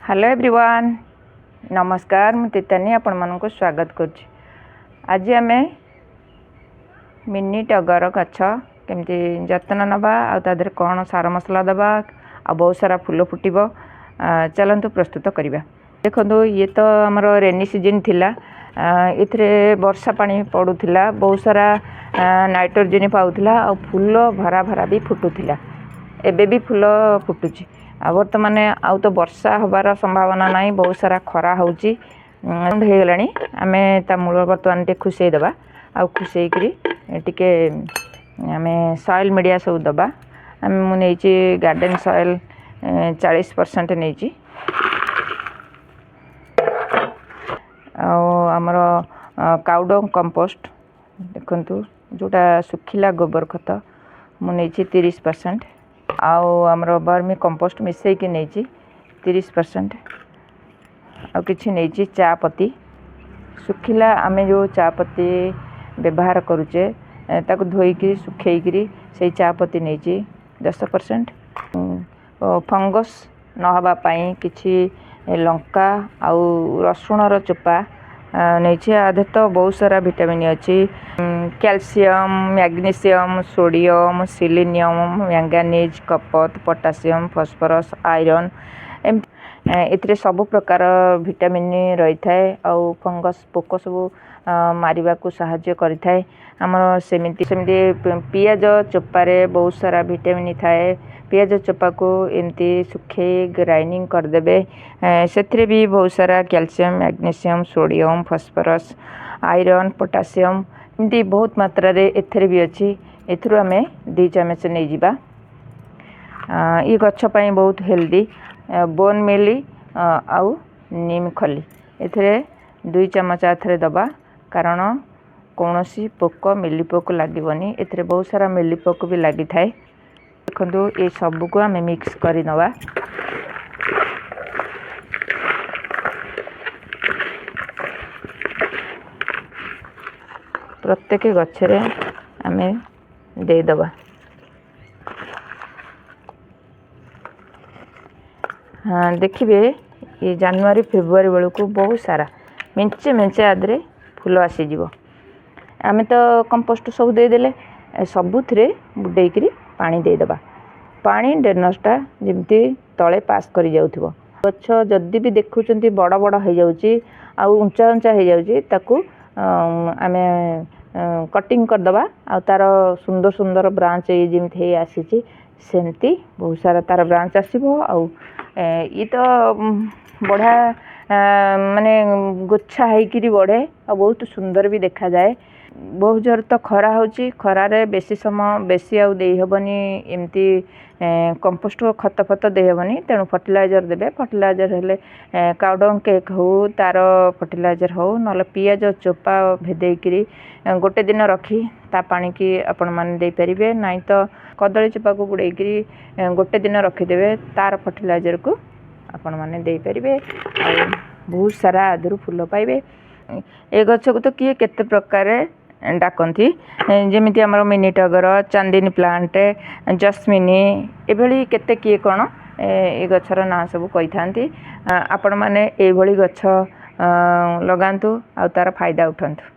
Hello everyone नमस्कार मु तीतानी आपण मानक स्वागत करुच्ची। आज आम मिनी टगर गछ केमती जत्न नवा आदर कौन सार मसला दबा आ बहुत सारा फूल फुटब चलतु प्रस्तुत करवा। देखो ये तो आमर रेनी सीजन थिला इथरे वर्षा पानी पड़ूला बहुत सारा नाइट्रोजेन पाउला आ फूल भरा भरा भी फुटुला एबे भी फूल फुटुची आ बर्तमान आउ तो वर्षा हबार संभावना नहीं बहुत सारा खरा होची होगलानी आम ता मूल बर्तमान टे खुसई दबा आ खुसई टिके आम सॉइल मीडिया सब दबा मुझे गार्डन सॉइल 40% नहीं आमर काउडंग कंपोस्ट देखंतु जोटा सुखिला गोबर खत मुझे 30% आउ आमर बर्मी कंपोस्ट मिसईकी नहीं 30% आ किछि नहीं चा पत्ती सुखिला आमे जो चा पत्ती व्यवहार करुचे ताको धोईकी सुखेईकी से चा पत्ती नहीं 10% फंगस नहबा पाई किछि लंका आउ रसुणर चोपा नहीं आधे तो बहुत सारा विटामिन अच्छी calcium magnesium sodium selenium manganese कपत पोटासियम फॉस्फोरस आयरन एम सब प्रकार विटामिन रही थाए आउ फंगस पोक सब मारिबा को सहाय्य करिथाए हमर सेमिति पियाज चोपारे बहुत सारा विटामिन थाए पियाज चोपा को एमती सुखे ग्राइंडिंग करदेवे से भी बहुत सारा calcium magnesium sodium phosphorus iron potassium एमती बहुत मात्रा रे एथरे भी अच्छी एथरु आम 2 चामच नहीं जावा ये गछ पाई बहुत हेल्दी बोन मिली आउ नीम खली एथरे 2 चामच आथरे दबा कारण कौन सी पोक मिलीपोक लगभनी एथरे बहुत सारा मिलीपोक भी लगी थाए। देखो ये सब को आम मिक्स कर नवा प्रत्येक गछरे आम देदबा हाँ देखिए ये जनवरी फेब्रुआरी बेलू को बहुत सारा मेंचे मेंचे आदरे फूल आसीज आम तो कंपोस्ट सब देदेले सबुथ बुडेक पानी देदबा पानी ड्रेनेजटा जमती तले पास कर जाउथिबो गछ जदि भी देखुचंती बड़ बड़ हो जाउची आ ऊंचा ऊंचा हो जाउची ताकू आमे कटिंग करदबा आ तार सुंदर सुंदर ब्रांच ये जमती हे आसीची सेमती बहुत सारा तार ब्रांच आसीबो आ ये तो बढ़ा माने गुच्छा होकर बढ़े आ बहुत सुंदर भी देखा जाए। बहुत जोर तो खरा होची खरारे बेसी समय बेसी आउ दे हेबनी एमती कंपोस्ट खत फत दे हेबनी तेणु फर्टिलाइजर देबे फर्टिलाइजर हेले काउडंग केक हो तार फर्टिलाइजर हो नले पियाज चोपा भेदेकरी गोटे दिन रखी ता पानी की आपण मान दे परिबे नहीं तो कदली चोपा को बुड़ेकरी गोटे दिन रखीदेवे तार फर्टिलाइजर को आपण माने दे परिबे आ बहुत सारा आधुरु फूल पाइबे। ए गछ को तो किए केते प्रकार डाकती जमीती आमर mini turgor Chandini plant Jasmini एभली केते किए कौन ए गछर ना सब कही था आपण माने ए भली गछ लगांतु आ तार फायदा उठंतु।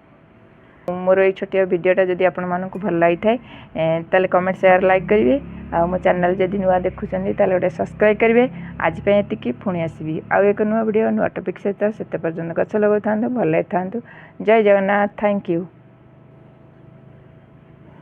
मोर ये छोटिया वीडियोटा जदि आपण मानक भल लगी थाए ताले कमेंट शेयर लाइक करेंगे आ मो चैनल जदि नुआ देखुचंदी ताले गोटे सब्सक्राइब करेंगे। आज पे एतिकी पुणी आसबि आ एक नुआ वीडियो नुआ टॉपिक सहित सेते पर्यंत गछ लगाउ थांतु भल थांतु। जय जगन्नाथ थैंक यू।